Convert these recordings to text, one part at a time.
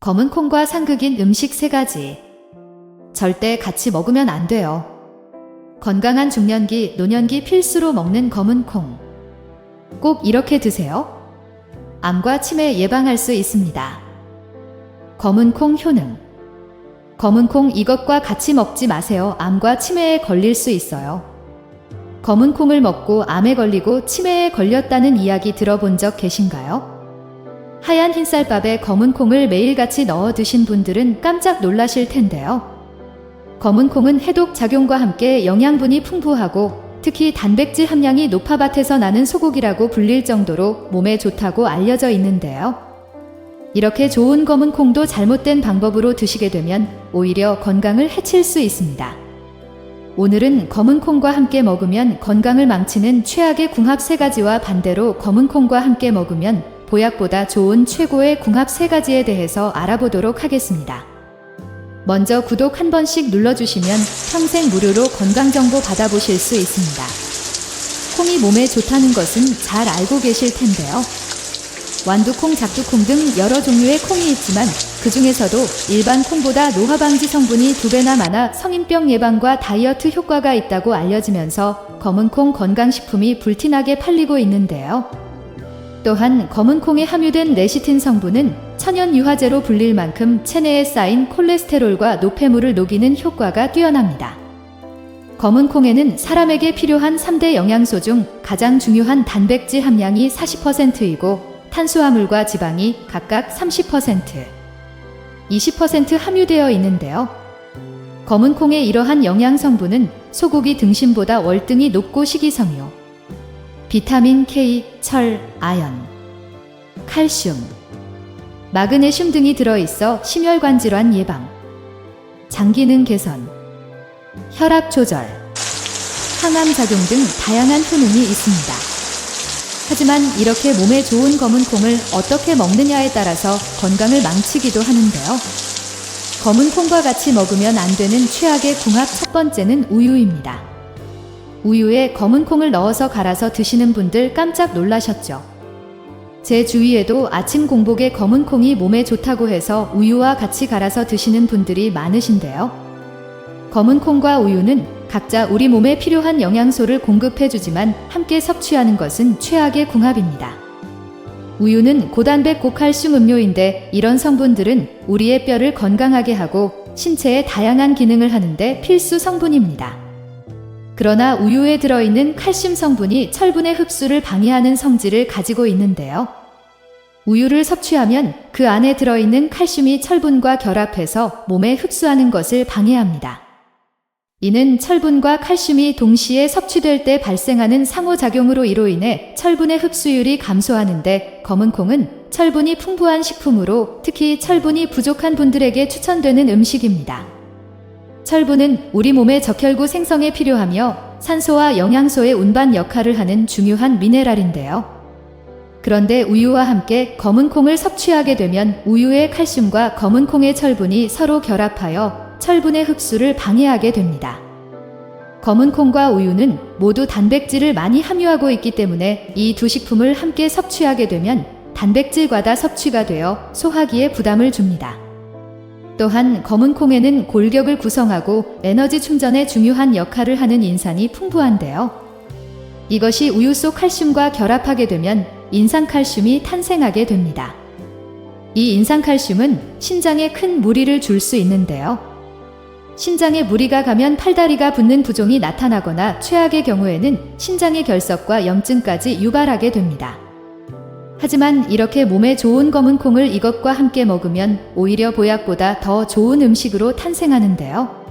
검은 콩과 상극인 음식 3가지. 절대 같이 먹으면 안 돼요. 건강한 중년기, 노년기 필수로 먹는 검은 콩. 꼭 이렇게 드세요. 암과 치매 예방할 수 있습니다. 검은 콩 효능. 검은 콩 이것과 같이 먹지 마세요. 암과 치매에 걸릴 수 있어요. 검은 콩을 먹고 암에 걸리고 치매에 걸렸다는 이야기 들어본 적 계신가요? 하얀 흰쌀밥에 검은 콩을 매일같이 넣어 드신 분들은 깜짝 놀라실 텐데요. 검은 콩은 해독 작용과 함께 영양분이 풍부하고 특히 단백질 함량이 높아 밭에서 나는 소고기라고 불릴 정도로 몸에 좋다고 알려져 있는데요. 이렇게 좋은 검은 콩도 잘못된 방법으로 드시게 되면 오히려 건강을 해칠 수 있습니다. 오늘은 검은 콩과 함께 먹으면 건강을 망치는 최악의 궁합 3가지와 반대로 검은 콩과 함께 먹으면 보약보다 좋은 최고의 궁합 3가지에 대해서 알아보도록 하겠습니다. 먼저 구독 한 번씩 눌러주시면 평생 무료로 건강정보 받아보실 수 있습니다. 콩이 몸에 좋다는 것은 잘 알고 계실 텐데요. 완두콩, 작두콩 등 여러 종류의 콩이 있지만 그 중에서도 일반 콩보다 노화방지 성분이 2배나 많아 성인병 예방과 다이어트 효과가 있다고 알려지면서 검은콩 건강식품이 불티나게 팔리고 있는데요. 또한 검은콩에 함유된 레시틴 성분은 천연 유화제로 불릴 만큼 체내에 쌓인 콜레스테롤과 노폐물을 녹이는 효과가 뛰어납니다. 검은콩에는 사람에게 필요한 3대 영양소 중 가장 중요한 단백질 함량이 40%이고 탄수화물과 지방이 각각 30%, 20% 함유되어 있는데요. 검은콩의 이러한 영양 성분은 소고기 등심보다 월등히 높고 식이섬유, 비타민 K, 철, 아연, 칼슘, 마그네슘 등이 들어있어 심혈관 질환 예방, 장기능 개선, 혈압 조절, 항암 작용 등 다양한 효능이 있습니다. 하지만 이렇게 몸에 좋은 검은 콩을 어떻게 먹느냐에 따라서 건강을 망치기도 하는데요. 검은 콩과 같이 먹으면 안 되는 최악의 궁합 첫 번째는 우유입니다. 우유에 검은 콩을 넣어서 갈아서 드시는 분들 깜짝 놀라셨죠? 제 주위에도 아침 공복에 검은 콩이 몸에 좋다고 해서 우유와 같이 갈아서 드시는 분들이 많으신데요. 검은 콩과 우유는 각자 우리 몸에 필요한 영양소를 공급해주지만 함께 섭취하는 것은 최악의 궁합입니다. 우유는 고단백 고칼슘 음료인데 이런 성분들은 우리의 뼈를 건강하게 하고 신체의 다양한 기능을 하는데 필수 성분입니다. 그러나 우유에 들어있는 칼슘 성분이 철분의 흡수를 방해하는 성질을 가지고 있는데요. 우유를 섭취하면 그 안에 들어있는 칼슘이 철분과 결합해서 몸에 흡수하는 것을 방해합니다. 이는 철분과 칼슘이 동시에 섭취될 때 발생하는 상호작용으로 이로 인해 철분의 흡수율이 감소하는데 검은 콩은 철분이 풍부한 식품으로 특히 철분이 부족한 분들에게 추천되는 음식입니다. 철분은 우리 몸의 적혈구 생성에 필요하며 산소와 영양소의 운반 역할을 하는 중요한 미네랄인데요. 그런데 우유와 함께 검은 콩을 섭취하게 되면 우유의 칼슘과 검은 콩의 철분이 서로 결합하여 철분의 흡수를 방해하게 됩니다. 검은 콩과 우유는 모두 단백질을 많이 함유하고 있기 때문에 이 두 식품을 함께 섭취하게 되면 단백질 과다 섭취가 되어 소화기에 부담을 줍니다. 또한 검은 콩에는 골격을 구성하고 에너지 충전에 중요한 역할을 하는 인산이 풍부한데요. 이것이 우유 속 칼슘과 결합하게 되면 인산칼슘이 탄생하게 됩니다. 이 인산칼슘은 신장에 큰 무리를 줄 수 있는데요. 신장에 무리가 가면 팔다리가 붓는 부종이 나타나거나 최악의 경우에는 신장의 결석과 염증까지 유발하게 됩니다. 하지만 이렇게 몸에 좋은 검은 콩을 이것과 함께 먹으면 오히려 보약보다 더 좋은 음식으로 탄생하는데요.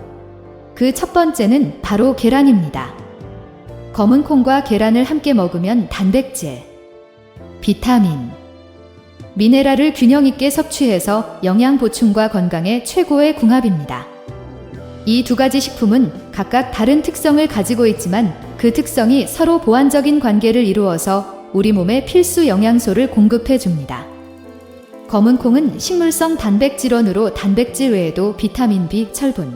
그 첫 번째는 바로 계란입니다. 검은 콩과 계란을 함께 먹으면 단백질, 비타민, 미네랄을 균형 있게 섭취해서 영양 보충과 건강에 최고의 궁합입니다. 이 2가지 식품은 각각 다른 특성을 가지고 있지만 그 특성이 서로 보완적인 관계를 이루어서 우리 몸에 필수 영양소를 공급해 줍니다. 검은 콩은 식물성 단백질원으로 단백질 외에도 비타민 B, 철분,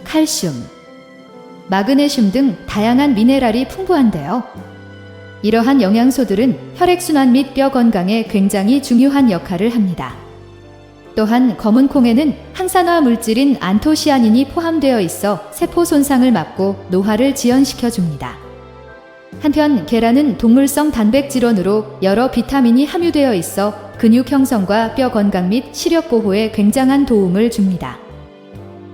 칼슘, 마그네슘 등 다양한 미네랄이 풍부한데요. 이러한 영양소들은 혈액순환 및 뼈 건강에 굉장히 중요한 역할을 합니다. 또한 검은 콩에는 항산화 물질인 안토시아닌이 포함되어 있어 세포 손상을 막고 노화를 지연시켜 줍니다. 한편 계란은 동물성 단백질원으로 여러 비타민이 함유되어 있어 근육 형성과 뼈 건강 및 시력 보호에 굉장한 도움을 줍니다.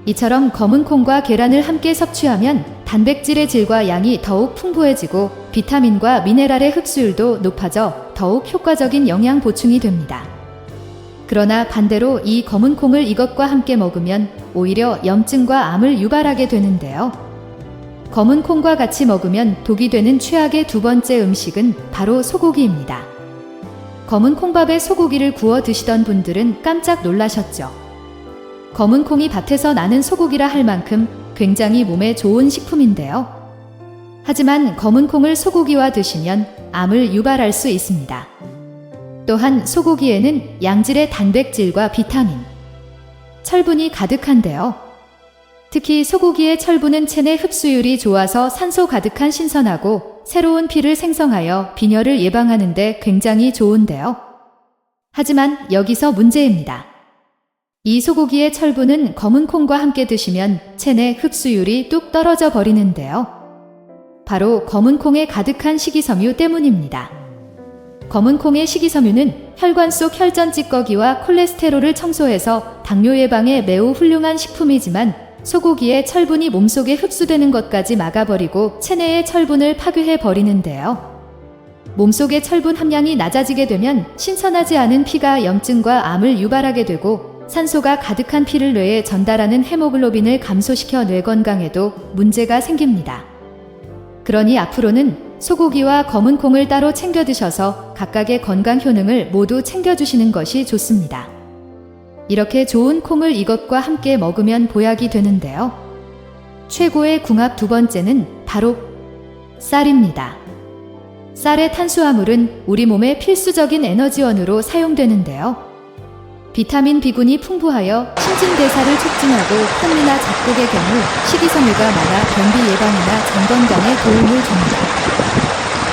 이처럼 검은 콩과 계란을 함께 섭취하면 단백질의 질과 양이 더욱 풍부해지고 비타민과 미네랄의 흡수율도 높아져 더욱 효과적인 영양 보충이 됩니다. 그러나 반대로 이 검은 콩을 이것과 함께 먹으면 오히려 염증과 암을 유발하게 되는데요. 검은 콩과 같이 먹으면 독이 되는 최악의 두 번째 음식은 바로 소고기입니다. 검은 콩밥에 소고기를 구워 드시던 분들은 깜짝 놀라셨죠. 검은 콩이 밭에서 나는 소고기라 할 만큼 굉장히 몸에 좋은 식품인데요. 하지만 검은 콩을 소고기와 드시면 암을 유발할 수 있습니다. 또한 소고기에는 양질의 단백질과 비타민, 철분이 가득한데요. 특히 소고기의 철분은 체내 흡수율이 좋아서 산소 가득한 신선하고 새로운 피를 생성하여 빈혈을 예방하는 데 굉장히 좋은데요. 하지만 여기서 문제입니다. 이 소고기의 철분은 검은 콩과 함께 드시면 체내 흡수율이 뚝 떨어져 버리는데요. 바로 검은 콩에 가득한 식이섬유 때문입니다. 검은 콩의 식이섬유는 혈관 속 혈전 찌꺼기와 콜레스테롤을 청소해서 당뇨 예방에 매우 훌륭한 식품이지만 소고기의 철분이 몸속에 흡수되는 것까지 막아버리고 체내의 철분을 파괴해 버리는데요. 몸속의 철분 함량이 낮아지게 되면 신선하지 않은 피가 염증과 암을 유발하게 되고 산소가 가득한 피를 뇌에 전달하는 헤모글로빈을 감소시켜 뇌 건강에도 문제가 생깁니다. 그러니 앞으로는 소고기와 검은 콩을 따로 챙겨 드셔서 각각의 건강 효능을 모두 챙겨주시는 것이 좋습니다. 이렇게 좋은 콩을 이것과 함께 먹으면 보약이 되는데요. 최고의 궁합 두 번째는 바로 쌀입니다. 쌀의 탄수화물은 우리 몸의 필수적인 에너지원으로 사용되는데요. 비타민 B군이 풍부하여 신진대사를 촉진하고 현미나 잡곡의 경우 식이섬유가 많아 변비 예방이나 장 건강에 도움을 줍니다.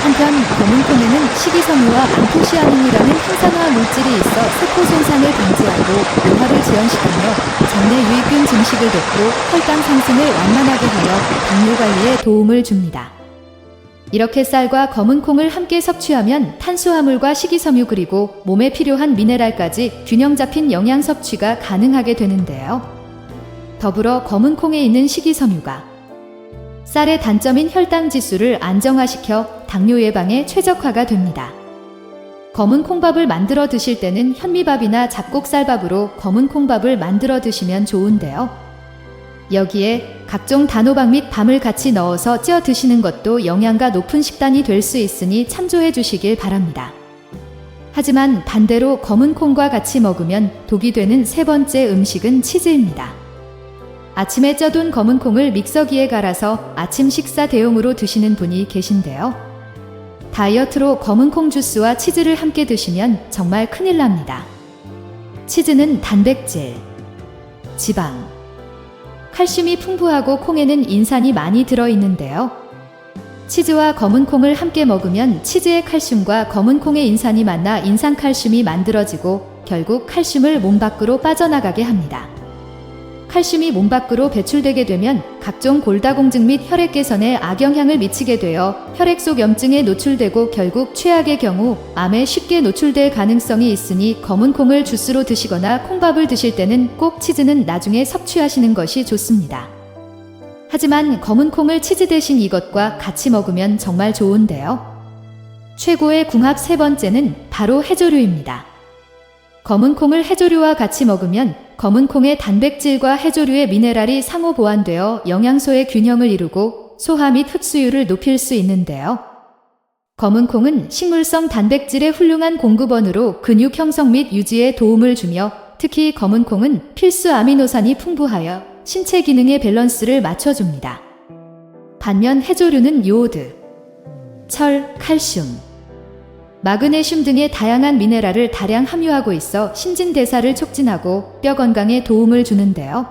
한편 검은 콩에는 식이섬유와 안토시아닌이라는 항산화 물질이 있어 세포 손상을 방지하고 노화를 지연시키며 장내 유익균 증식을 돕고 혈당 상승을 완만하게 하여 당뇨 관리에 도움을 줍니다. 이렇게 쌀과 검은 콩을 함께 섭취하면 탄수화물과 식이섬유 그리고 몸에 필요한 미네랄까지 균형 잡힌 영양 섭취가 가능하게 되는데요. 더불어 검은 콩에 있는 식이섬유가 쌀의 단점인 혈당 지수를 안정화시켜 당뇨 예방에 최적화가 됩니다. 검은 콩밥을 만들어 드실 때는 현미밥이나 잡곡쌀밥으로 검은 콩밥을 만들어 드시면 좋은데요. 여기에 각종 단호박 및 밤을 같이 넣어서 쪄 드시는 것도 영양가 높은 식단이 될 수 있으니 참조해 주시길 바랍니다. 하지만 반대로 검은 콩과 같이 먹으면 독이 되는 세 번째 음식은 치즈입니다. 아침에 쪄둔 검은 콩을 믹서기에 갈아서 아침 식사 대용으로 드시는 분이 계신데요. 다이어트로 검은 콩 주스와 치즈를 함께 드시면 정말 큰일 납니다. 치즈는 단백질, 지방, 칼슘이 풍부하고 콩에는 인산이 많이 들어있는데요. 치즈와 검은 콩을 함께 먹으면 치즈의 칼슘과 검은 콩의 인산이 만나 인산칼슘이 만들어지고 결국 칼슘을 몸 밖으로 빠져나가게 합니다. 칼슘이 몸 밖으로 배출되게 되면 각종 골다공증 및 혈액 개선에 악영향을 미치게 되어 혈액 속 염증에 노출되고 결국 최악의 경우 암에 쉽게 노출될 가능성이 있으니 검은 콩을 주스로 드시거나 콩밥을 드실 때는 꼭 치즈는 나중에 섭취하시는 것이 좋습니다. 하지만 검은 콩을 치즈 대신 이것과 같이 먹으면 정말 좋은데요. 최고의 궁합 세 번째는 바로 해조류입니다. 검은 콩을 해조류와 같이 먹으면 검은 콩의 단백질과 해조류의 미네랄이 상호 보완되어 영양소의 균형을 이루고 소화 및 흡수율을 높일 수 있는데요. 검은 콩은 식물성 단백질의 훌륭한 공급원으로 근육 형성 및 유지에 도움을 주며 특히 검은 콩은 필수 아미노산이 풍부하여 신체 기능의 밸런스를 맞춰줍니다. 반면 해조류는 요오드, 철, 칼슘, 마그네슘 등의 다양한 미네랄을 다량 함유하고 있어 신진대사를 촉진하고 뼈 건강에 도움을 주는데요.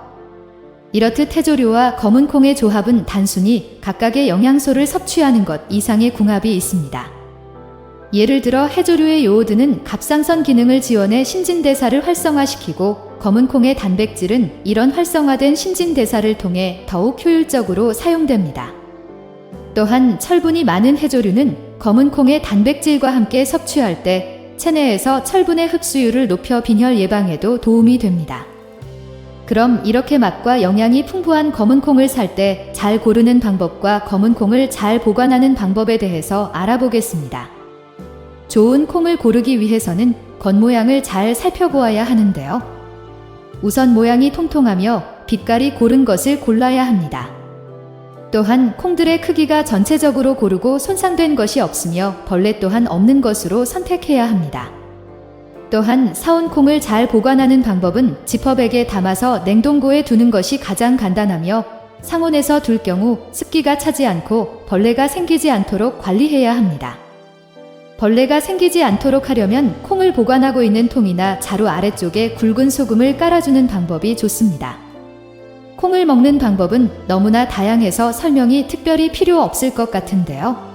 이렇듯 해조류와 검은 콩의 조합은 단순히 각각의 영양소를 섭취하는 것 이상의 궁합이 있습니다. 예를 들어 해조류의 요오드는 갑상선 기능을 지원해 신진대사를 활성화시키고 검은 콩의 단백질은 이런 활성화된 신진대사를 통해 더욱 효율적으로 사용됩니다. 또한 철분이 많은 해조류는 검은 콩의 단백질과 함께 섭취할 때 체내에서 철분의 흡수율을 높여 빈혈 예방에도 도움이 됩니다. 그럼 이렇게 맛과 영양이 풍부한 검은 콩을 살 때 잘 고르는 방법과 검은 콩을 잘 보관하는 방법에 대해서 알아보겠습니다. 좋은 콩을 고르기 위해서는 겉모양을 잘 살펴보아야 하는데요. 우선 모양이 통통하며 빛깔이 고른 것을 골라야 합니다. 또한 콩들의 크기가 전체적으로 고르고 손상된 것이 없으며 벌레 또한 없는 것으로 선택해야 합니다. 또한 사온 콩을 잘 보관하는 방법은 지퍼백에 담아서 냉동고에 두는 것이 가장 간단하며 상온에서 둘 경우 습기가 차지 않고 벌레가 생기지 않도록 관리해야 합니다. 벌레가 생기지 않도록 하려면 콩을 보관하고 있는 통이나 자루 아래쪽에 굵은 소금을 깔아주는 방법이 좋습니다. 콩을 먹는 방법은 너무나 다양해서 설명이 특별히 필요 없을 것 같은데요.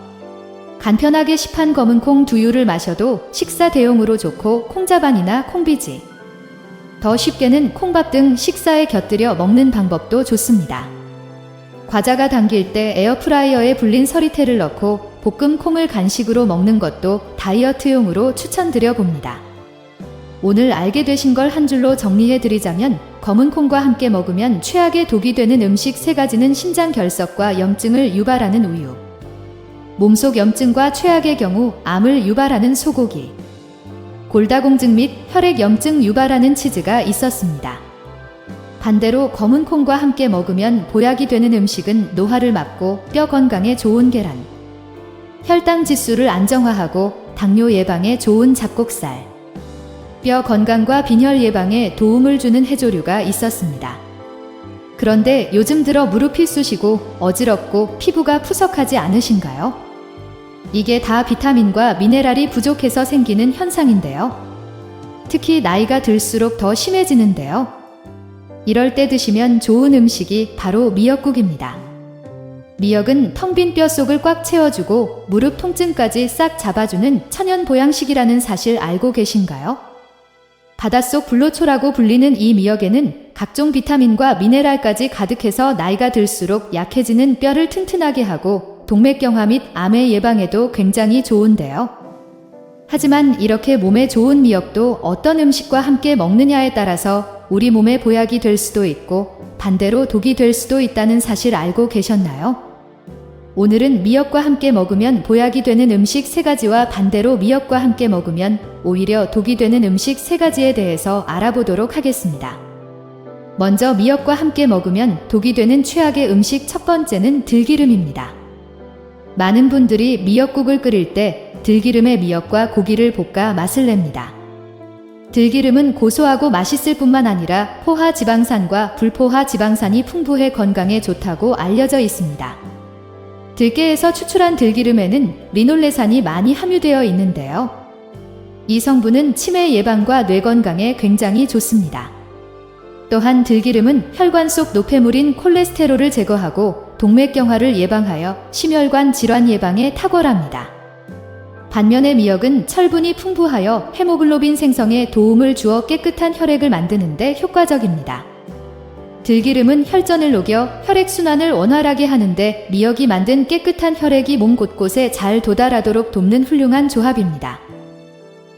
간편하게 시판 검은 콩 두유를 마셔도 식사 대용으로 좋고 콩자반이나 콩비지, 더 쉽게는 콩밥 등 식사에 곁들여 먹는 방법도 좋습니다. 과자가 당길 때 에어프라이어에 불린 서리태를 넣고 볶음 콩을 간식으로 먹는 것도 다이어트용으로 추천드려 봅니다. 오늘 알게 되신 걸 한 줄로 정리해 드리자면 검은 콩과 함께 먹으면 최악의 독이 되는 음식 3가지는 심장 결석과 염증을 유발하는 우유, 몸속 염증과 최악의 경우 암을 유발하는 소고기, 골다공증 및 혈액 염증 유발하는 치즈가 있었습니다. 반대로 검은 콩과 함께 먹으면 보약이 되는 음식은 노화를 막고 뼈 건강에 좋은 계란, 혈당 지수를 안정화하고 당뇨 예방에 좋은 잡곡살, 뼈 건강과 빈혈 예방에 도움을 주는 해조류가 있었습니다. 그런데 요즘 들어 무릎이 쑤시고 어지럽고 피부가 푸석하지 않으신가요? 이게 다 비타민과 미네랄이 부족해서 생기는 현상인데요. 특히 나이가 들수록 더 심해지는데요. 이럴 때 드시면 좋은 음식이 바로 미역국입니다. 미역은 텅 빈 뼛속을 꽉 채워주고 무릎 통증까지 싹 잡아주는 천연 보양식이라는 사실 알고 계신가요? 바닷속 불로초라고 불리는 이 미역에는 각종 비타민과 미네랄까지 가득해서 나이가 들수록 약해지는 뼈를 튼튼하게 하고 동맥경화 및 암의 예방에도 굉장히 좋은데요. 하지만 이렇게 몸에 좋은 미역도 어떤 음식과 함께 먹느냐에 따라서 우리 몸에 보약이 될 수도 있고 반대로 독이 될 수도 있다는 사실 알고 계셨나요? 오늘은 미역과 함께 먹으면 보약이 되는 음식 3가지와 반대로 미역과 함께 먹으면 오히려 독이 되는 음식 3가지에 대해서 알아보도록 하겠습니다. 먼저 미역과 함께 먹으면 독이 되는 최악의 음식 첫 번째는 들기름입니다. 많은 분들이 미역국을 끓일 때 들기름에 미역과 고기를 볶아 맛을 냅니다. 들기름은 고소하고 맛있을 뿐만 아니라 포화 지방산과 불포화 지방산이 풍부해 건강에 좋다고 알려져 있습니다. 들깨에서 추출한 들기름에는 리놀레산이 많이 함유되어 있는데요. 이 성분은 치매 예방과 뇌 건강에 굉장히 좋습니다. 또한 들기름은 혈관 속 노폐물인 콜레스테롤을 제거하고 동맥경화를 예방하여 심혈관 질환 예방에 탁월합니다. 반면에 미역은 철분이 풍부하여 헤모글로빈 생성에 도움을 주어 깨끗한 혈액을 만드는 데 효과적입니다. 들기름은 혈전을 녹여 혈액순환을 원활하게 하는데 미역이 만든 깨끗한 혈액이 몸 곳곳에 잘 도달하도록 돕는 훌륭한 조합입니다.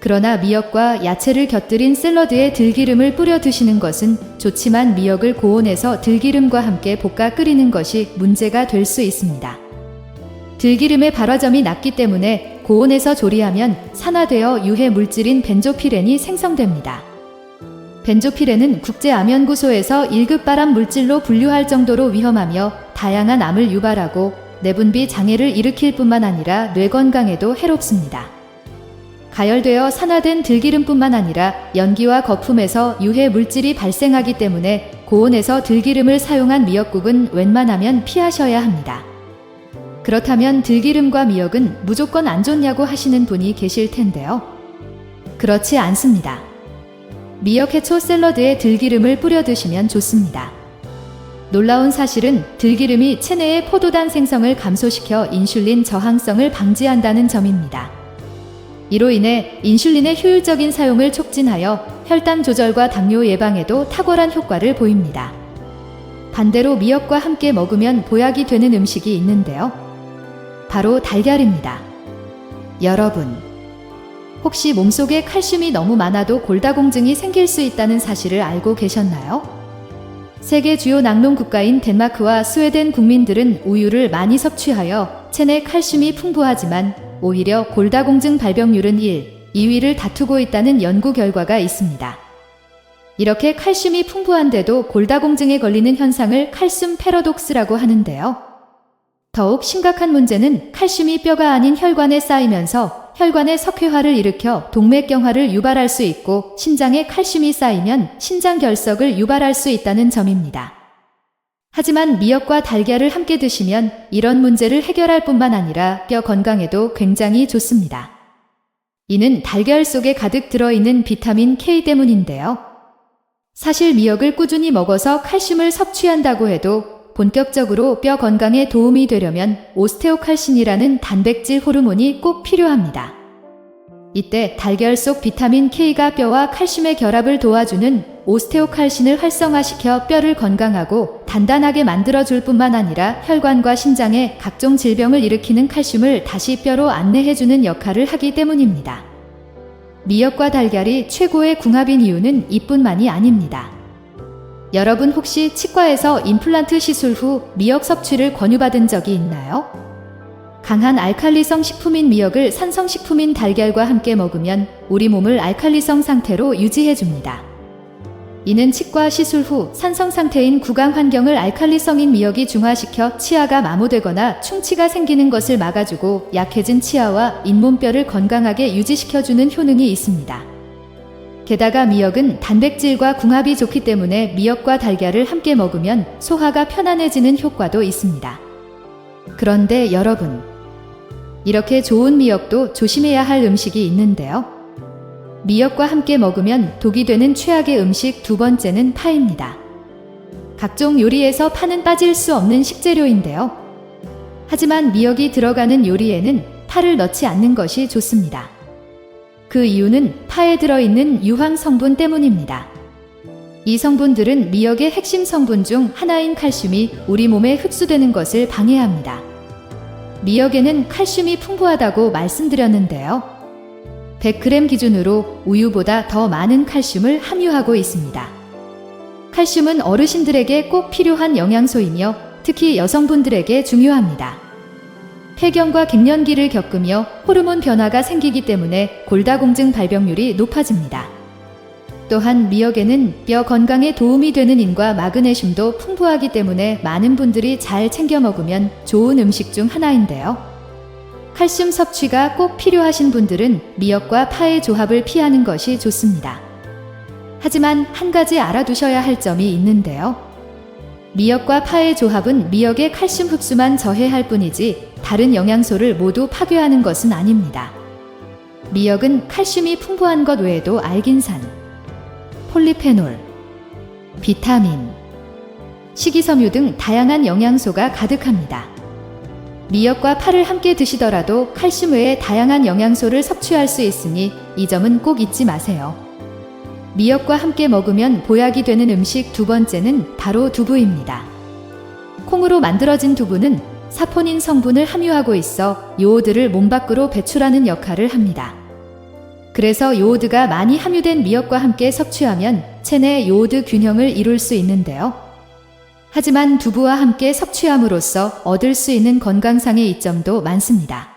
그러나 미역과 야채를 곁들인 샐러드에 들기름을 뿌려 드시는 것은 좋지만 미역을 고온에서 들기름과 함께 볶아 끓이는 것이 문제가 될 수 있습니다. 들기름의 발화점이 낮기 때문에 고온에서 조리하면 산화되어 유해 물질인 벤조피렌이 생성됩니다. 벤조피렌은 국제암연구소에서 1급 발암 물질로 분류할 정도로 위험하며 다양한 암을 유발하고 내분비 장애를 일으킬 뿐만 아니라 뇌 건강에도 해롭습니다. 가열되어 산화된 들기름뿐만 아니라 연기와 거품에서 유해 물질이 발생하기 때문에 고온에서 들기름을 사용한 미역국은 웬만하면 피하셔야 합니다. 그렇다면 들기름과 미역은 무조건 안 좋냐고 하시는 분이 계실 텐데요. 그렇지 않습니다. 미역 해초 샐러드에 들기름을 뿌려 드시면 좋습니다. 놀라운 사실은 들기름이 체내의 포도당 생성을 감소시켜 인슐린 저항성을 방지한다는 점입니다. 이로 인해 인슐린의 효율적인 사용을 촉진하여 혈당 조절과 당뇨 예방에도 탁월한 효과를 보입니다. 반대로 미역과 함께 먹으면 보약이 되는 음식이 있는데요. 바로 달걀입니다. 여러분, 혹시 몸속에 칼슘이 너무 많아도 골다공증이 생길 수 있다는 사실을 알고 계셨나요? 세계 주요 낙농 국가인 덴마크와 스웨덴 국민들은 우유를 많이 섭취하여 체내 칼슘이 풍부하지만 오히려 골다공증 발병률은 2위를 다투고 있다는 연구 결과가 있습니다. 이렇게 칼슘이 풍부한데도 골다공증에 걸리는 현상을 칼슘 패러독스라고 하는데요. 더욱 심각한 문제는 칼슘이 뼈가 아닌 혈관에 쌓이면서 혈관의 석회화를 일으켜 동맥경화를 유발할 수 있고 신장에 칼슘이 쌓이면 신장결석을 유발할 수 있다는 점입니다. 하지만 미역과 달걀을 함께 드시면 이런 문제를 해결할 뿐만 아니라 뼈 건강에도 굉장히 좋습니다. 이는 달걀 속에 가득 들어있는 비타민 K 때문인데요. 사실 미역을 꾸준히 먹어서 칼슘을 섭취한다고 해도 본격적으로 뼈 건강에 도움이 되려면 오스테오칼신이라는 단백질 호르몬이 꼭 필요합니다. 이때 달걀 속 비타민 K가 뼈와 칼슘의 결합을 도와주는 오스테오칼신을 활성화시켜 뼈를 건강하고 단단하게 만들어줄 뿐만 아니라 혈관과 신장에 각종 질병을 일으키는 칼슘을 다시 뼈로 안내해주는 역할을 하기 때문입니다. 미역과 달걀이 최고의 궁합인 이유는 이뿐만이 아닙니다. 여러분 혹시 치과에서 임플란트 시술 후 미역 섭취를 권유받은 적이 있나요? 강한 알칼리성 식품인 미역을 산성식품인 달걀과 함께 먹으면 우리 몸을 알칼리성 상태로 유지해줍니다. 이는 치과 시술 후 산성 상태인 구강 환경을 알칼리성인 미역이 중화시켜 치아가 마모되거나 충치가 생기는 것을 막아주고 약해진 치아와 잇몸뼈를 건강하게 유지시켜주는 효능이 있습니다. 게다가 미역은 단백질과 궁합이 좋기 때문에 미역과 달걀을 함께 먹으면 소화가 편안해지는 효과도 있습니다. 그런데 여러분, 이렇게 좋은 미역도 조심해야 할 음식이 있는데요. 미역과 함께 먹으면 독이 되는 최악의 음식 두 번째는 파입니다. 각종 요리에서 파는 빠질 수 없는 식재료인데요. 하지만 미역이 들어가는 요리에는 파를 넣지 않는 것이 좋습니다. 그 이유는 파에 들어있는 유황 성분 때문입니다. 이 성분들은 미역의 핵심 성분 중 하나인 칼슘이 우리 몸에 흡수되는 것을 방해합니다. 미역에는 칼슘이 풍부하다고 말씀드렸는데요. 100g 기준으로 우유보다 더 많은 칼슘을 함유하고 있습니다. 칼슘은 어르신들에게 꼭 필요한 영양소이며 특히 여성분들에게 중요합니다. 폐경과 갱년기를 겪으며 호르몬 변화가 생기기 때문에 골다공증 발병률이 높아집니다. 또한 미역에는 뼈 건강에 도움이 되는 인과 마그네슘도 풍부하기 때문에 많은 분들이 잘 챙겨 먹으면 좋은 음식 중 하나인데요. 칼슘 섭취가 꼭 필요하신 분들은 미역과 파의 조합을 피하는 것이 좋습니다. 하지만 한 가지 알아두셔야 할 점이 있는데요. 미역과 파의 조합은 미역의 칼슘 흡수만 저해할 뿐이지 다른 영양소를 모두 파괴하는 것은 아닙니다. 미역은 칼슘이 풍부한 것 외에도 알긴산, 폴리페놀, 비타민, 식이섬유 등 다양한 영양소가 가득합니다. 미역과 파를 함께 드시더라도 칼슘 외에 다양한 영양소를 섭취할 수 있으니 이 점은 꼭 잊지 마세요. 미역과 함께 먹으면 보약이 되는 음식 두 번째는 바로 두부입니다. 콩으로 만들어진 두부는 사포닌 성분을 함유하고 있어 요오드를 몸 밖으로 배출하는 역할을 합니다. 그래서 요오드가 많이 함유된 미역과 함께 섭취하면 체내 요오드 균형을 이룰 수 있는데요. 하지만 두부와 함께 섭취함으로써 얻을 수 있는 건강상의 이점도 많습니다.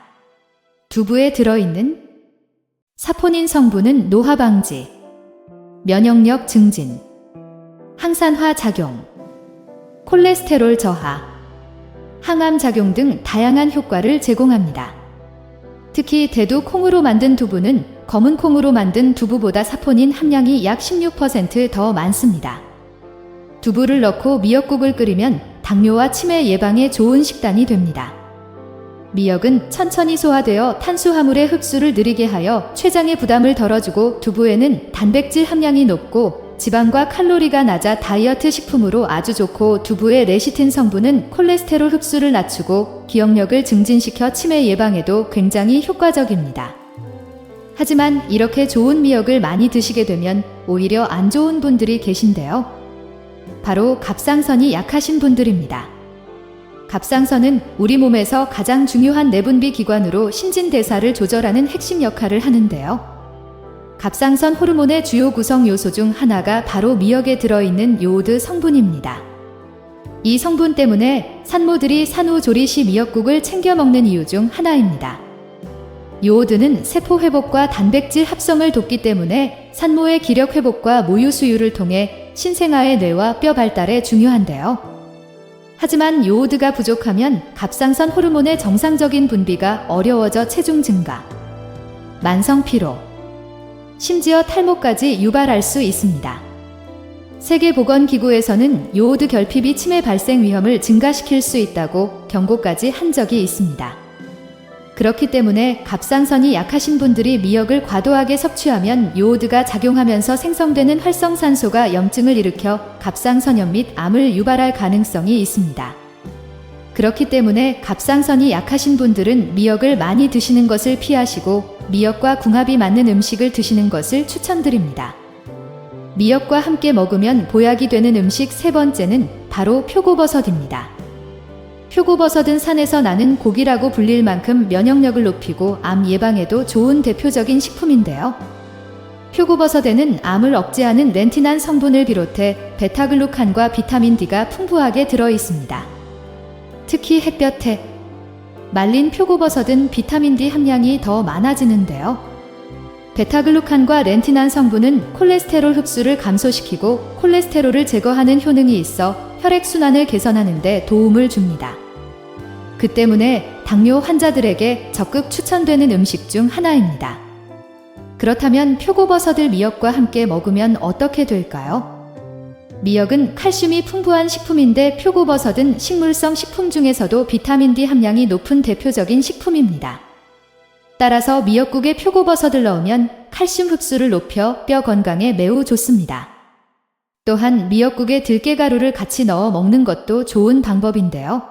두부에 들어있는 사포닌 성분은 노화 방지, 면역력 증진, 항산화 작용, 콜레스테롤 저하, 항암 작용 등 다양한 효과를 제공합니다. 특히 대두 콩으로 만든 두부는 검은 콩으로 만든 두부보다 사포닌 함량이 약 16% 더 많습니다. 두부를 넣고 미역국을 끓이면 당뇨와 치매 예방에 좋은 식단이 됩니다. 미역은 천천히 소화되어 탄수화물의 흡수를 느리게 하여 췌장의 부담을 덜어주고 두부에는 단백질 함량이 높고 지방과 칼로리가 낮아 다이어트 식품으로 아주 좋고 두부의 레시틴 성분은 콜레스테롤 흡수를 낮추고 기억력을 증진시켜 치매 예방에도 굉장히 효과적입니다. 하지만 이렇게 좋은 미역을 많이 드시게 되면 오히려 안 좋은 분들이 계신데요. 바로 갑상선이 약하신 분들입니다. 갑상선은 우리 몸에서 가장 중요한 내분비 기관으로 신진대사를 조절하는 핵심 역할을 하는데요. 갑상선 호르몬의 주요 구성 요소 중 하나가 바로 미역에 들어있는 요오드 성분입니다. 이 성분 때문에 산모들이 산후조리 시 미역국을 챙겨 먹는 이유 중 하나입니다. 요오드는 세포 회복과 단백질 합성을 돕기 때문에 산모의 기력 회복과 모유 수유를 통해 신생아의 뇌와 뼈 발달에 중요한데요. 하지만 요오드가 부족하면 갑상선 호르몬의 정상적인 분비가 어려워져 체중 증가, 만성 피로, 심지어 탈모까지 유발할 수 있습니다. 세계보건기구에서는 요오드 결핍이 치매 발생 위험을 증가시킬 수 있다고 경고까지 한 적이 있습니다. 그렇기 때문에 갑상선이 약하신 분들이 미역을 과도하게 섭취하면 요오드가 작용하면서 생성되는 활성산소가 염증을 일으켜 갑상선염 및 암을 유발할 가능성이 있습니다. 그렇기 때문에 갑상선이 약하신 분들은 미역을 많이 드시는 것을 피하시고 미역과 궁합이 맞는 음식을 드시는 것을 추천드립니다. 미역과 함께 먹으면 보약이 되는 음식 세 번째는 바로 표고버섯입니다. 표고버섯은 산에서 나는 고기라고 불릴 만큼 면역력을 높이고 암 예방에도 좋은 대표적인 식품인데요. 표고버섯에는 암을 억제하는 렌티난 성분을 비롯해 베타글루칸과 비타민 D가 풍부하게 들어 있습니다. 특히 햇볕에 말린 표고버섯은 비타민 D 함량이 더 많아지는데요. 베타글루칸과 렌티난 성분은 콜레스테롤 흡수를 감소시키고 콜레스테롤을 제거하는 효능이 있어 혈액순환을 개선하는 데 도움을 줍니다. 그 때문에 당뇨 환자들에게 적극 추천되는 음식 중 하나입니다. 그렇다면 표고버섯을 미역과 함께 먹으면 어떻게 될까요? 미역은 칼슘이 풍부한 식품인데 표고버섯은 식물성 식품 중에서도 비타민 D 함량이 높은 대표적인 식품입니다. 따라서 미역국에 표고버섯을 넣으면 칼슘 흡수를 높여 뼈 건강에 매우 좋습니다. 또한 미역국에 들깨가루를 같이 넣어 먹는 것도 좋은 방법인데요.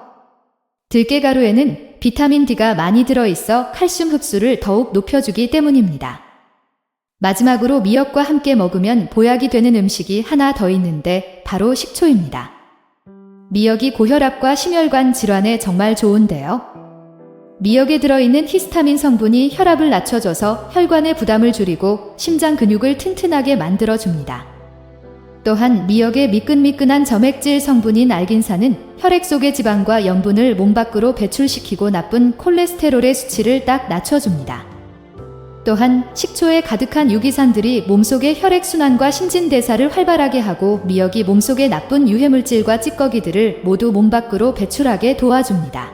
들깨가루에는 비타민 D가 많이 들어있어 칼슘 흡수를 더욱 높여주기 때문입니다. 마지막으로 미역과 함께 먹으면 보약이 되는 음식이 하나 더 있는데 바로 식초입니다. 미역이 고혈압과 심혈관 질환에 정말 좋은데요. 미역에 들어있는 히스타민 성분이 혈압을 낮춰줘서 혈관의 부담을 줄이고 심장 근육을 튼튼하게 만들어줍니다. 또한 미역의 미끈미끈한 점액질 성분인 알긴산은 혈액 속의 지방과 염분을 몸 밖으로 배출시키고 나쁜 콜레스테롤의 수치를 딱 낮춰줍니다. 또한 식초에 가득한 유기산들이 몸속의 혈액순환과 신진대사를 활발하게 하고 미역이 몸속의 나쁜 유해물질과 찌꺼기들을 모두 몸 밖으로 배출하게 도와줍니다.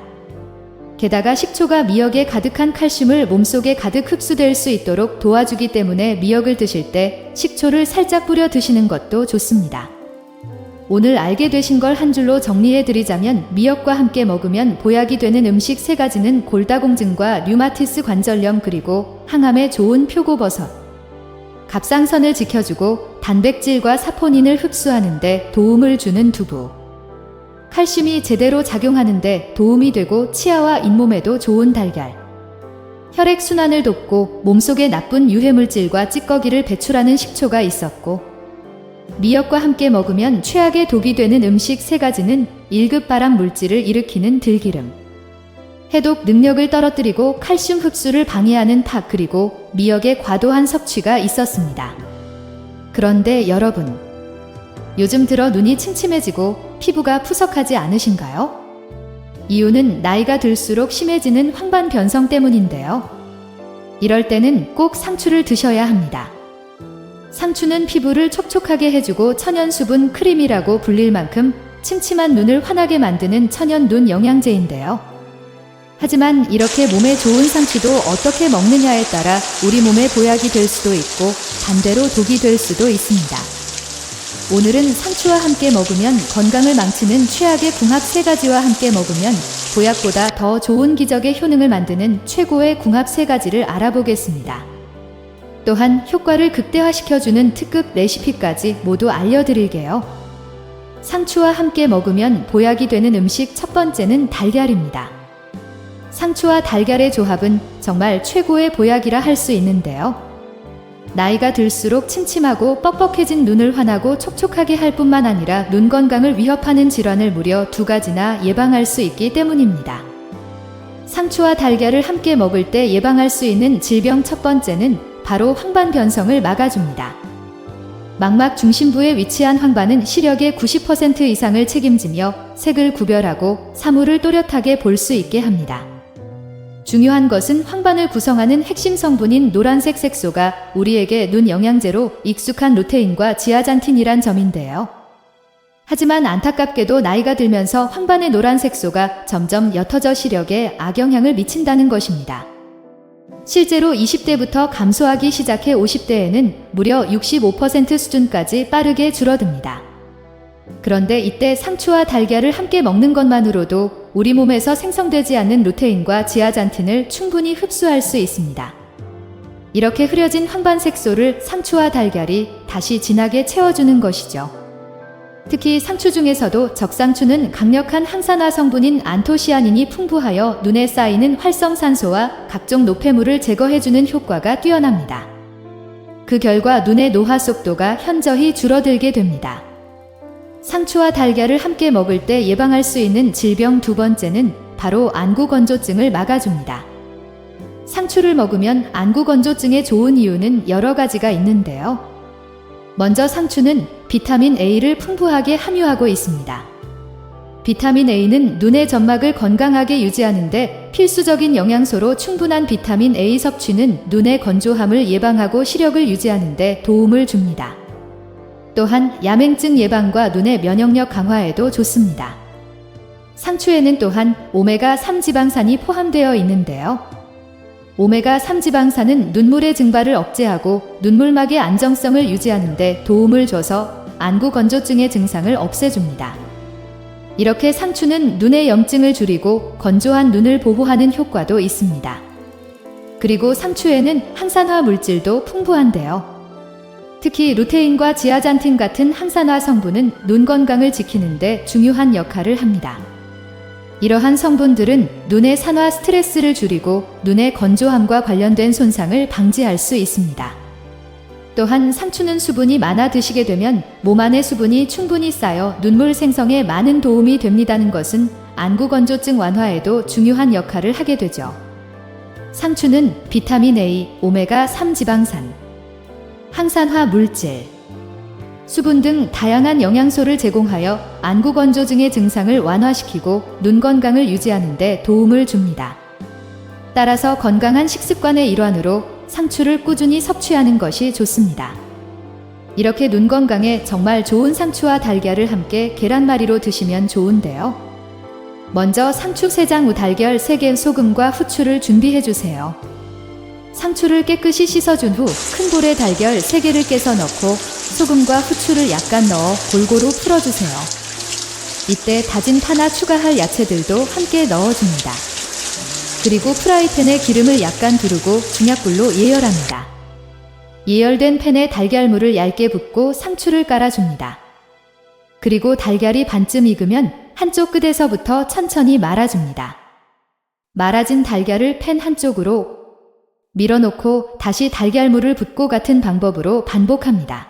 게다가 식초가 미역에 가득한 칼슘을 몸속에 가득 흡수될 수 있도록 도와주기 때문에 미역을 드실 때 식초를 살짝 뿌려 드시는 것도 좋습니다. 오늘 알게 되신 걸 한 줄로 정리해 드리자면 미역과 함께 먹으면 보약이 되는 음식 세 가지는 골다공증과 류마티스 관절염 그리고 항암에 좋은 표고버섯, 갑상선을 지켜주고 단백질과 사포닌을 흡수하는 데 도움을 주는 두부, 칼슘이 제대로 작용하는데 도움이 되고 치아와 잇몸에도 좋은 달걀, 혈액순환을 돕고 몸속의 나쁜 유해물질과 찌꺼기를 배출하는 식초가 있었고 미역과 함께 먹으면 최악의 독이 되는 음식 세 가지는 1급 발암 물질을 일으키는 들기름, 해독 능력을 떨어뜨리고 칼슘 흡수를 방해하는 탁 그리고 미역의 과도한 섭취가 있었습니다. 그런데 여러분, 요즘 들어 눈이 침침해지고 피부가 푸석하지 않으신가요? 이유는 나이가 들수록 심해지는 황반 변성 때문인데요. 이럴 때는 꼭 상추를 드셔야 합니다. 상추는 피부를 촉촉하게 해주고 천연수분 크림이라고 불릴 만큼 침침한 눈을 환하게 만드는 천연 눈 영양제인데요. 하지만 이렇게 몸에 좋은 상추도 어떻게 먹느냐에 따라 우리 몸에 보약이 될 수도 있고 반대로 독이 될 수도 있습니다. 오늘은 상추와 함께 먹으면 건강을 망치는 최악의 궁합 세 가지와 함께 먹으면 보약보다 더 좋은 기적의 효능을 만드는 최고의 궁합 세 가지를 알아보겠습니다. 또한 효과를 극대화시켜주는 특급 레시피까지 모두 알려드릴게요. 상추와 함께 먹으면 보약이 되는 음식 첫 번째는 달걀입니다. 상추와 달걀의 조합은 정말 최고의 보약이라 할 수 있는데요. 나이가 들수록 침침하고 뻑뻑해진 눈을 환하고 촉촉하게 할 뿐만 아니라 눈 건강을 위협하는 질환을 무려 2가지나 예방할 수 있기 때문입니다. 상추와 달걀을 함께 먹을 때 예방할 수 있는 질병 첫 번째는 바로 황반 변성을 막아줍니다. 망막 중심부에 위치한 황반은 시력의 90% 이상을 책임지며 색을 구별하고 사물을 또렷하게 볼 수 있게 합니다. 중요한 것은 황반을 구성하는 핵심 성분인 노란색 색소가 우리에게 눈 영양제로 익숙한 루테인과 지아잔틴이란 점인데요. 하지만 안타깝게도 나이가 들면서 황반의 노란 색소가 점점 옅어져 시력에 악영향을 미친다는 것입니다. 실제로 20대부터 감소하기 시작해 50대에는 무려 65% 수준까지 빠르게 줄어듭니다. 그런데 이때 상추와 달걀을 함께 먹는 것만으로도 우리 몸에서 생성되지 않는 루테인과 지아잔틴을 충분히 흡수할 수 있습니다. 이렇게 흐려진 황반 색소를 상추와 달걀이 다시 진하게 채워주는 것이죠. 특히 상추 중에서도 적상추는 강력한 항산화 성분인 안토시아닌이 풍부하여 눈에 쌓이는 활성산소와 각종 노폐물을 제거해주는 효과가 뛰어납니다. 그 결과 눈의 노화 속도가 현저히 줄어들게 됩니다. 상추와 달걀을 함께 먹을 때 예방할 수 있는 질병 두 번째는 바로 안구건조증을 막아줍니다. 상추를 먹으면 안구건조증에 좋은 이유는 여러 가지가 있는데요. 먼저 상추는 비타민 A를 풍부하게 함유하고 있습니다. 비타민 A는 눈의 점막을 건강하게 유지하는데 필수적인 영양소로 충분한 비타민 A 섭취는 눈의 건조함을 예방하고 시력을 유지하는데 도움을 줍니다. 또한 야맹증 예방과 눈의 면역력 강화에도 좋습니다. 상추에는 또한 오메가3 지방산이 포함되어 있는데요. 오메가3 지방산은 눈물의 증발을 억제하고 눈물막의 안정성을 유지하는 데 도움을 줘서 안구 건조증의 증상을 없애줍니다. 이렇게 상추는 눈의 염증을 줄이고 건조한 눈을 보호하는 효과도 있습니다. 그리고 상추에는 항산화 물질도 풍부한데요. 특히 루테인과 지아잔틴 같은 항산화 성분은 눈 건강을 지키는 데 중요한 역할을 합니다. 이러한 성분들은 눈의 산화 스트레스를 줄이고 눈의 건조함과 관련된 손상을 방지할 수 있습니다. 또한 상추는 수분이 많아 드시게 되면 몸 안에 수분이 충분히 쌓여 눈물 생성에 많은 도움이 됩니다는 것은 안구 건조증 완화에도 중요한 역할을 하게 되죠. 상추는 비타민 A, 오메가3 지방산, 항산화 물질, 수분 등 다양한 영양소를 제공하여 안구 건조증의 증상을 완화시키고 눈 건강을 유지하는 데 도움을 줍니다. 따라서 건강한 식습관의 일환으로 상추를 꾸준히 섭취하는 것이 좋습니다. 이렇게 눈 건강에 정말 좋은 상추와 달걀을 함께 계란말이로 드시면 좋은데요. 먼저 상추 3장 후 달걀 3개 소금과 후추를 준비해주세요. 상추를 깨끗이 씻어준 후 큰 볼에 달걀 3개를 깨서 넣고 소금과 후추를 약간 넣어 골고루 풀어주세요. 이때 다진 파나 추가할 야채들도 함께 넣어줍니다. 그리고 프라이팬에 기름을 약간 두르고 중약불로 예열합니다. 예열된 팬에 달걀물을 얇게 붓고 상추를 깔아줍니다. 그리고 달걀이 반쯤 익으면 한쪽 끝에서부터 천천히 말아줍니다. 말아진 달걀을 팬 한쪽으로 밀어놓고 다시 달걀물을 붓고 같은 방법으로 반복합니다.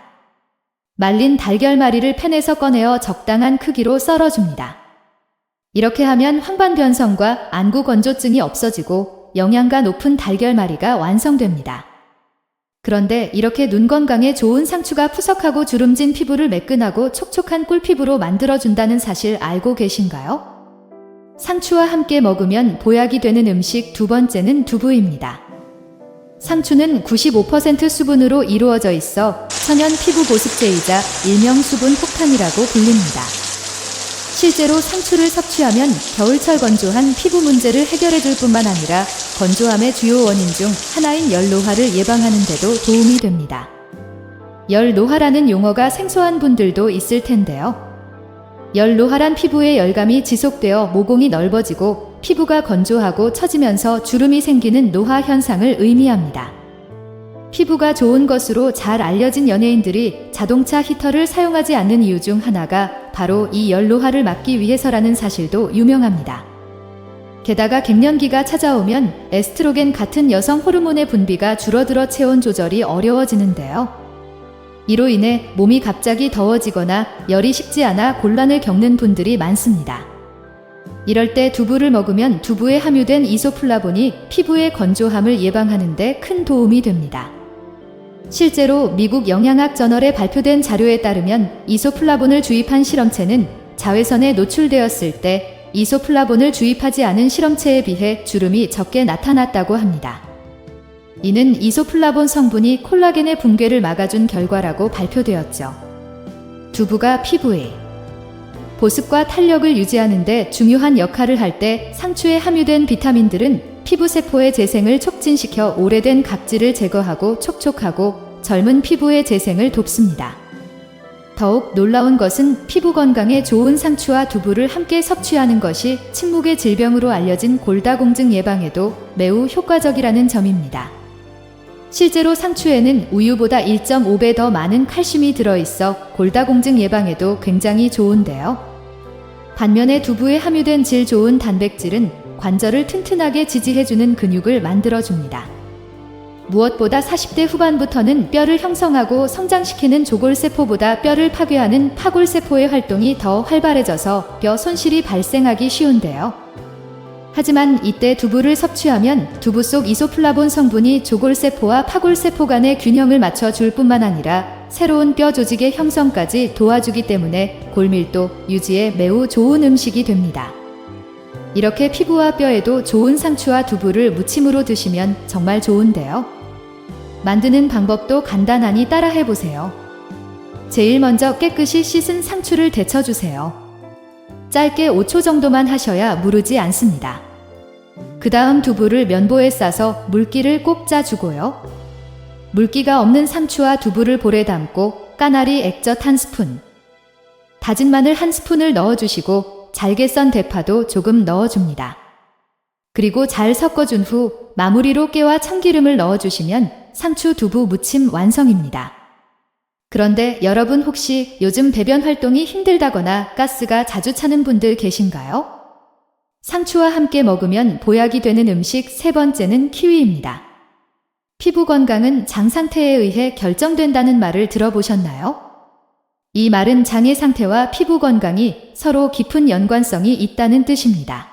말린 달걀말이를 팬에서 꺼내어 적당한 크기로 썰어줍니다. 이렇게 하면 황반 변성과 안구 건조증이 없어지고 영양가 높은 달걀말이가 완성됩니다. 그런데 이렇게 눈 건강에 좋은 상추가 푸석하고 주름진 피부를 매끈하고 촉촉한 꿀피부로 만들어준다는 사실 알고 계신가요? 상추와 함께 먹으면 보약이 되는 음식 두 번째는 두부입니다. 상추는 95% 수분으로 이루어져 있어 천연 피부 보습제이자 일명 수분 폭탄이라고 불립니다. 실제로 상추를 섭취하면 겨울철 건조한 피부 문제를 해결해줄 뿐만 아니라 건조함의 주요 원인 중 하나인 열노화를 예방하는 데도 도움이 됩니다. 열노화라는 용어가 생소한 분들도 있을 텐데요. 열노화란 피부의 열감이 지속되어 모공이 넓어지고 피부가 건조하고 처지면서 주름이 생기는 노화 현상을 의미합니다. 피부가 좋은 것으로 잘 알려진 연예인들이 자동차 히터를 사용하지 않는 이유 중 하나가 바로 이 열노화를 막기 위해서라는 사실도 유명합니다. 게다가 갱년기가 찾아오면 에스트로겐 같은 여성 호르몬의 분비가 줄어들어 체온 조절이 어려워지는데요. 이로 인해 몸이 갑자기 더워지거나 열이 식지 않아 곤란을 겪는 분들이 많습니다. 이럴 때 두부를 먹으면 두부에 함유된 이소플라본이 피부의 건조함을 예방하는 데 큰 도움이 됩니다. 실제로 미국 영양학 저널에 발표된 자료에 따르면 이소플라본을 주입한 실험체는 자외선에 노출되었을 때 이소플라본을 주입하지 않은 실험체에 비해 주름이 적게 나타났다고 합니다. 이는 이소플라본 성분이 콜라겐의 붕괴를 막아준 결과라고 발표되었죠. 두부가 피부에 보습과 탄력을 유지하는 데 중요한 역할을 할 때 상추에 함유된 비타민들은 피부세포의 재생을 촉진시켜 오래된 각질을 제거하고 촉촉하고 젊은 피부의 재생을 돕습니다. 더욱 놀라운 것은 피부 건강에 좋은 상추와 두부를 함께 섭취하는 것이 침묵의 질병으로 알려진 골다공증 예방에도 매우 효과적이라는 점입니다. 실제로 상추에는 우유보다 1.5배 더 많은 칼슘이 들어있어 골다공증 예방에도 굉장히 좋은데요. 반면에 두부에 함유된 질 좋은 단백질은 관절을 튼튼하게 지지해주는 근육을 만들어줍니다. 무엇보다 40대 후반부터는 뼈를 형성하고 성장시키는 조골세포보다 뼈를 파괴하는 파골세포의 활동이 더 활발해져서 뼈 손실이 발생하기 쉬운데요. 하지만 이때 두부를 섭취하면 두부 속 이소플라본 성분이 조골세포와 파골세포 간의 균형을 맞춰줄 뿐만 아니라 새로운 뼈 조직의 형성까지 도와주기 때문에 골밀도 유지에 매우 좋은 음식이 됩니다. 이렇게 피부와 뼈에도 좋은 상추와 두부를 무침으로 드시면 정말 좋은데요. 만드는 방법도 간단하니 따라해보세요. 제일 먼저 깨끗이 씻은 상추를 데쳐주세요. 짧게 5초 정도만 하셔야 무르지 않습니다. 그 다음 두부를 면보에 싸서 물기를 꼭 짜주고요. 물기가 없는 상추와 두부를 볼에 담고 까나리 액젓 1스푼, 다진 마늘 1스푼을 넣어주시고 잘게 썬 대파도 조금 넣어줍니다. 그리고 잘 섞어준 후 마무리로 깨와 참기름을 넣어주시면 상추 두부 무침 완성입니다. 그런데 여러분 혹시 요즘 배변 활동이 힘들다거나 가스가 자주 차는 분들 계신가요? 상추와 함께 먹으면 보약이 되는 음식 세 번째는 키위입니다. 피부 건강은 장 상태에 의해 결정된다는 말을 들어보셨나요? 이 말은 장의 상태와 피부 건강이 서로 깊은 연관성이 있다는 뜻입니다.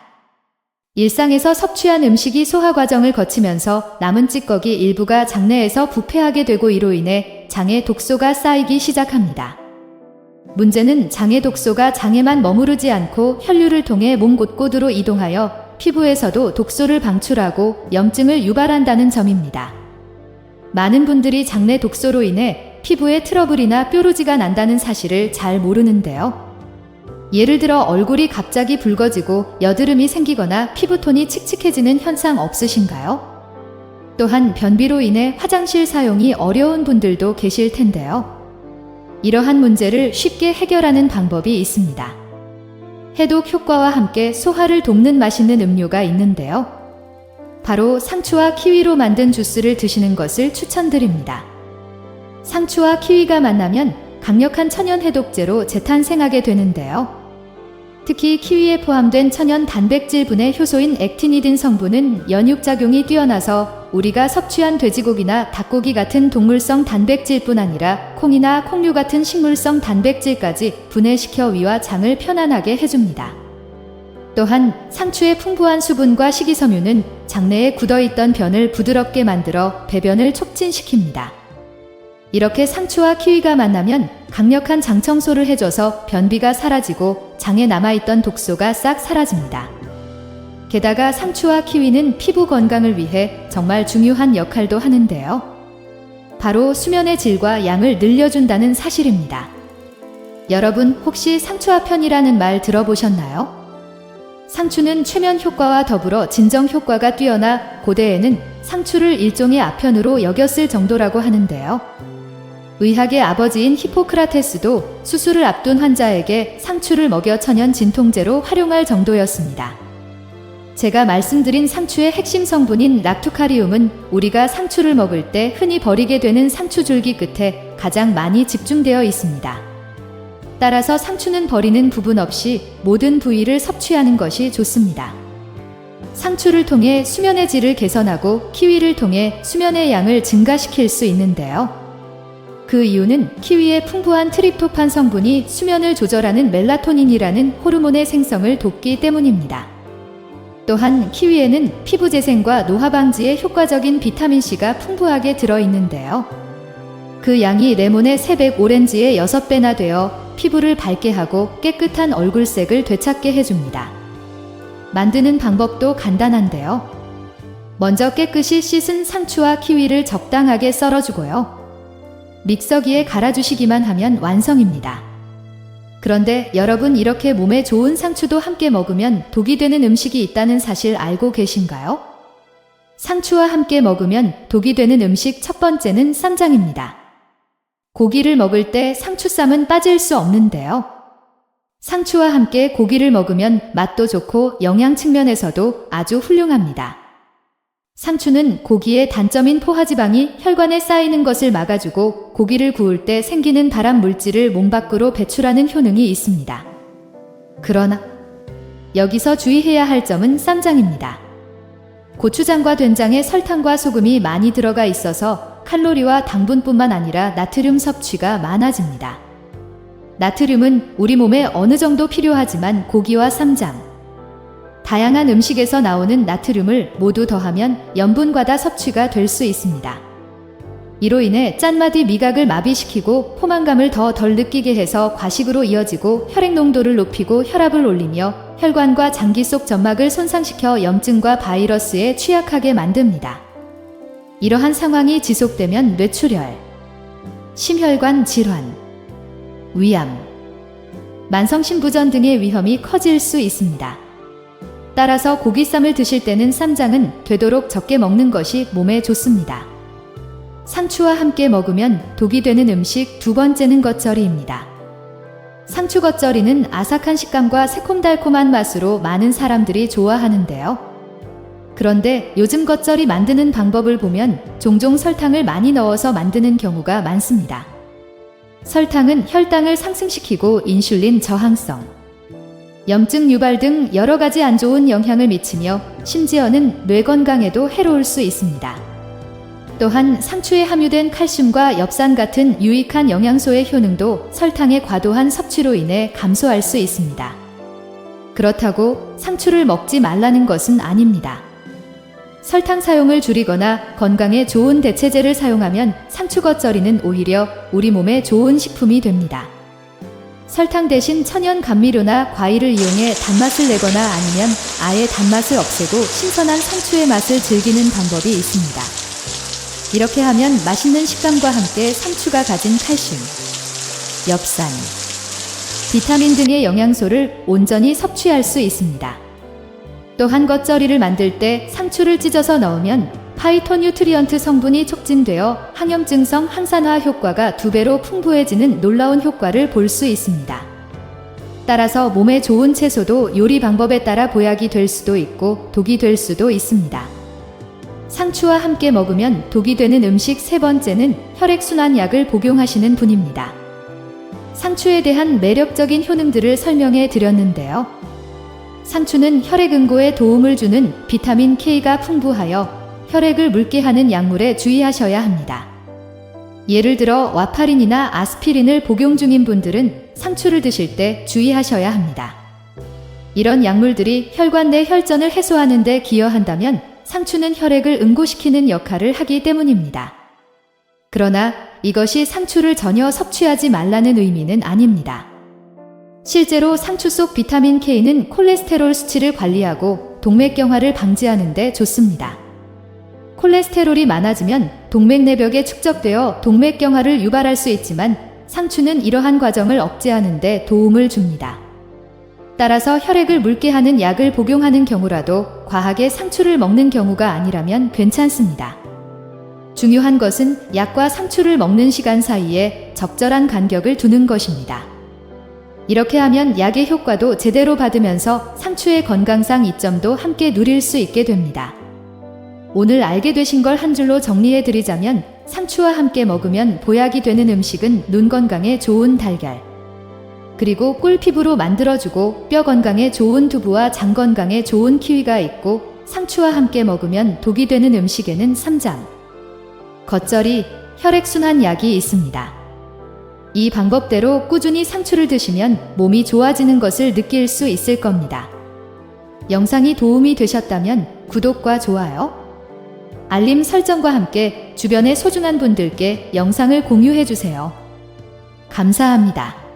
일상에서 섭취한 음식이 소화 과정을 거치면서 남은 찌꺼기 일부가 장내에서 부패하게 되고 이로 인해 장에 독소가 쌓이기 시작합니다. 문제는 장의 독소가 장에만 머무르지 않고 혈류를 통해 몸 곳곳으로 이동하여 피부에서도 독소를 방출하고 염증을 유발한다는 점입니다. 많은 분들이 장내 독소로 인해 피부에 트러블이나 뾰루지가 난다는 사실을 잘 모르는데요. 예를 들어 얼굴이 갑자기 붉어지고 여드름이 생기거나 피부톤이 칙칙해지는 현상 없으신가요? 또한 변비로 인해 화장실 사용이 어려운 분들도 계실 텐데요. 이러한 문제를 쉽게 해결하는 방법이 있습니다. 해독 효과와 함께 소화를 돕는 맛있는 음료가 있는데요. 바로 상추와 키위로 만든 주스를 드시는 것을 추천드립니다. 상추와 키위가 만나면 강력한 천연 해독제로 재탄생하게 되는데요. 특히 키위에 포함된 천연 단백질분의 효소인 액티니딘 성분은 연육작용이 뛰어나서 우리가 섭취한 돼지고기나 닭고기 같은 동물성 단백질뿐 아니라 콩이나 콩류 같은 식물성 단백질까지 분해시켜 위와 장을 편안하게 해줍니다. 또한 상추의 풍부한 수분과 식이섬유는 장내에 굳어있던 변을 부드럽게 만들어 배변을 촉진시킵니다. 이렇게 상추와 키위가 만나면 강력한 장 청소를 해줘서 변비가 사라지고 장에 남아있던 독소가 싹 사라집니다. 게다가 상추와 키위는 피부 건강을 위해 정말 중요한 역할도 하는데요. 바로 수면의 질과 양을 늘려준다는 사실입니다. 여러분 혹시 상추화편이라는 말 들어보셨나요? 상추는 최면 효과와 더불어 진정 효과가 뛰어나 고대에는 상추를 일종의 아편으로 여겼을 정도라고 하는데요. 의학의 아버지인 히포크라테스도 수술을 앞둔 환자에게 상추를 먹여 천연 진통제로 활용할 정도였습니다. 제가 말씀드린 상추의 핵심 성분인 락투카리움은 우리가 상추를 먹을 때 흔히 버리게 되는 상추 줄기 끝에 가장 많이 집중되어 있습니다. 따라서 상추는 버리는 부분 없이 모든 부위를 섭취하는 것이 좋습니다. 상추를 통해 수면의 질을 개선하고 키위를 통해 수면의 양을 증가시킬 수 있는데요. 그 이유는 키위의 풍부한 트립토판 성분이 수면을 조절하는 멜라토닌이라는 호르몬의 생성을 돕기 때문입니다. 또한 키위에는 피부 재생과 노화 방지에 효과적인 비타민C가 풍부하게 들어있는데요. 그 양이 레몬의 새백 오렌지의 6배나 되어 피부를 밝게 하고 깨끗한 얼굴색을 되찾게 해줍니다. 만드는 방법도 간단한데요. 먼저 깨끗이 씻은 상추와 키위를 적당하게 썰어주고요. 믹서기에 갈아주시기만 하면 완성입니다. 그런데 여러분, 이렇게 몸에 좋은 상추도 함께 먹으면 독이 되는 음식이 있다는 사실 알고 계신가요? 상추와 함께 먹으면 독이 되는 음식 첫 번째는 쌈장입니다. 고기를 먹을 때 상추쌈은 빠질 수 없는데요. 상추와 함께 고기를 먹으면 맛도 좋고 영양 측면에서도 아주 훌륭합니다. 상추는 고기의 단점인 포화지방이 혈관에 쌓이는 것을 막아주고 고기를 구울 때 생기는 발암 물질을 몸 밖으로 배출하는 효능이 있습니다. 그러나 여기서 주의해야 할 점은 쌈장입니다. 고추장과 된장에 설탕과 소금이 많이 들어가 있어서 칼로리와 당분뿐만 아니라 나트륨 섭취가 많아집니다. 나트륨은 우리 몸에 어느 정도 필요하지만 고기와 쌈장, 다양한 음식에서 나오는 나트륨을 모두 더하면 염분 과다 섭취가 될 수 있습니다. 이로 인해 짠맛이 미각을 마비시키고 포만감을 더 덜 느끼게 해서 과식으로 이어지고 혈액 농도를 높이고 혈압을 올리며 혈관과 장기 속 점막을 손상시켜 염증과 바이러스에 취약하게 만듭니다. 이러한 상황이 지속되면 뇌출혈, 심혈관 질환, 위암, 만성심부전 등의 위험이 커질 수 있습니다. 따라서 고기쌈을 드실 때는 쌈장은 되도록 적게 먹는 것이 몸에 좋습니다. 상추와 함께 먹으면 독이 되는 음식 두 번째는 겉절이입니다. 상추 겉절이는 아삭한 식감과 새콤달콤한 맛으로 많은 사람들이 좋아하는데요. 그런데 요즘 겉절이 만드는 방법을 보면 종종 설탕을 많이 넣어서 만드는 경우가 많습니다. 설탕은 혈당을 상승시키고 인슐린 저항성, 염증 유발 등 여러 가지 안 좋은 영향을 미치며 심지어는 뇌 건강에도 해로울 수 있습니다. 또한 상추에 함유된 칼슘과 엽산 같은 유익한 영양소의 효능도 설탕의 과도한 섭취로 인해 감소할 수 있습니다. 그렇다고 상추를 먹지 말라는 것은 아닙니다. 설탕 사용을 줄이거나 건강에 좋은 대체제를 사용하면 상추 겉절이는 오히려 우리 몸에 좋은 식품이 됩니다. 설탕 대신 천연 감미료나 과일을 이용해 단맛을 내거나 아니면 아예 단맛을 없애고 신선한 상추의 맛을 즐기는 방법이 있습니다. 이렇게 하면 맛있는 식감과 함께 상추가 가진 칼슘, 엽산, 비타민 등의 영양소를 온전히 섭취할 수 있습니다. 또한 겉절이를 만들 때 상추를 찢어서 넣으면 파이토뉴트리언트 성분이 촉진되어 항염증성 항산화 효과가 2배로 풍부해지는 놀라운 효과를 볼 수 있습니다. 따라서 몸에 좋은 채소도 요리 방법에 따라 보약이 될 수도 있고 독이 될 수도 있습니다. 상추와 함께 먹으면 독이 되는 음식 세 번째는 혈액순환약을 복용하시는 분입니다. 상추에 대한 매력적인 효능들을 설명해 드렸는데요. 상추는 혈액 응고에 도움을 주는 비타민 K가 풍부하여 혈액을 묽게 하는 약물에 주의하셔야 합니다. 예를 들어 와파린이나 아스피린을 복용 중인 분들은 상추를 드실 때 주의하셔야 합니다. 이런 약물들이 혈관 내 혈전을 해소하는 데 기여한다면 상추는 혈액을 응고시키는 역할을 하기 때문입니다. 그러나 이것이 상추를 전혀 섭취하지 말라는 의미는 아닙니다. 실제로 상추 속 비타민 K는 콜레스테롤 수치를 관리하고 동맥경화를 방지하는 데 좋습니다. 콜레스테롤이 많아지면 동맥내벽에 축적되어 동맥경화를 유발할 수 있지만 상추는 이러한 과정을 억제하는 데 도움을 줍니다. 따라서 혈액을 묽게 하는 약을 복용하는 경우라도 과하게 상추를 먹는 경우가 아니라면 괜찮습니다. 중요한 것은 약과 상추를 먹는 시간 사이에 적절한 간격을 두는 것입니다. 이렇게 하면 약의 효과도 제대로 받으면서 상추의 건강상 이점도 함께 누릴 수 있게 됩니다. 오늘 알게 되신 걸 한 줄로 정리해 드리자면 상추와 함께 먹으면 보약이 되는 음식은 눈 건강에 좋은 달걀, 그리고 꿀 피부로 만들어주고 뼈 건강에 좋은 두부와 장 건강에 좋은 키위가 있고 상추와 함께 먹으면 독이 되는 음식에는 삼장, 겉절이, 혈액순환 약이 있습니다. 이 방법대로 꾸준히 상추를 드시면 몸이 좋아지는 것을 느낄 수 있을 겁니다. 영상이 도움이 되셨다면 구독과 좋아요, 알림 설정과 함께 주변의 소중한 분들께 영상을 공유해 주세요. 감사합니다.